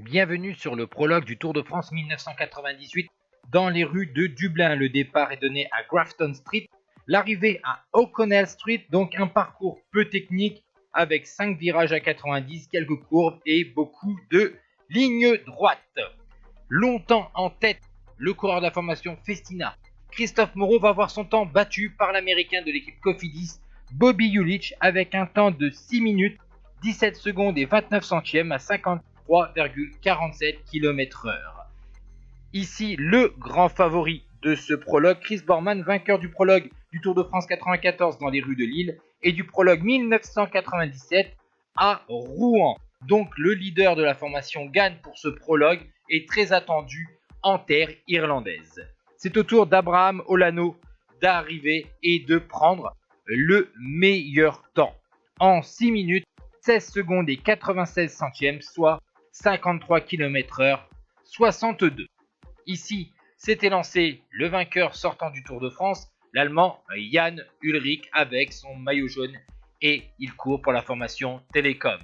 Bienvenue sur le prologue du Tour de France 1998 dans les rues de Dublin. Le départ est donné à Grafton Street, l'arrivée à O'Connell Street, donc un parcours peu technique avec 5 virages à 90, quelques courbes et beaucoup de lignes droites. Longtemps en tête, le coureur de la formation Festina, Christophe Moreau, va voir son temps battu par l'américain de l'équipe Cofidis, Bobby Julich, avec un temps de 6 minutes, 17 secondes et 29 centièmes à 53,47 km/h. Ici, le grand favori de ce prologue, Chris Borman, vainqueur du prologue du Tour de France 94 dans les rues de Lille et du prologue 1997 à Rouen. Donc le leader de la formation gagne pour ce prologue et très attendu en terre irlandaise. C'est au tour d'Abraham Olano d'arriver et de prendre le meilleur temps en 6 minutes, 16 secondes et 96 centièmes, soit 53 km/h, 62. Ici, s'était lancé le vainqueur sortant du Tour de France, l'Allemand Jan Ullrich avec son maillot jaune, et il court pour la formation Télécom.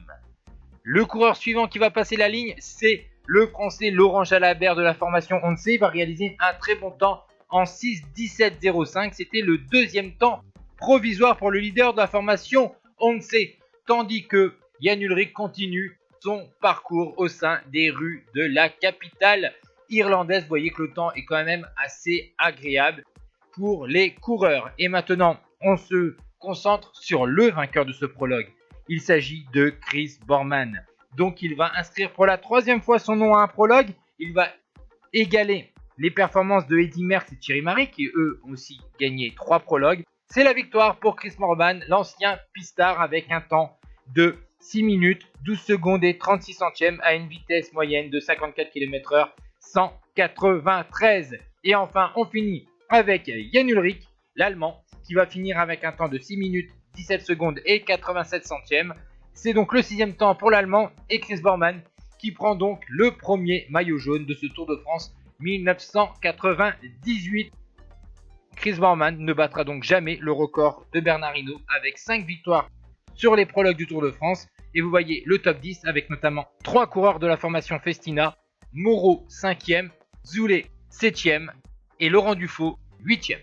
Le coureur suivant qui va passer la ligne, c'est le Français Laurent Jalabert de la formation ONCE. Il va réaliser un très bon temps en 6:17:05. C'était le deuxième temps provisoire pour le leader de la formation ONCE, tandis que Jan Ullrich continue son parcours au sein des rues de la capitale irlandaise. Vous voyez que le temps est quand même assez agréable pour les coureurs. Et maintenant, on se concentre sur le vainqueur de ce prologue. Il s'agit de Chris Borman. Donc il va inscrire pour la 3e fois son nom à un prologue. Il va égaler les performances de Eddy Merckx et Thierry Marix, qui eux ont aussi gagné 3 prologues. C'est la victoire pour Chris Borman, l'ancien pistard, avec un temps de 6 minutes, 12 secondes et 36 centièmes à une vitesse moyenne de 54 km/h, 193. Et enfin, on finit avec Jan Ullrich, l'Allemand, qui va finir avec un temps de 6 minutes, 17 secondes et 87 centièmes. C'est donc le 6e temps pour l'Allemand et Chris Borman qui prend donc le premier maillot jaune de ce Tour de France 1998. Chris Borman ne battra donc jamais le record de Bernard Hinault avec 5 victoires sur les prologues du Tour de France. Et vous voyez le top 10 avec notamment 3 coureurs de la formation Festina, Moreau 5e, Zoulet 7e et Laurent Dufaux 8e.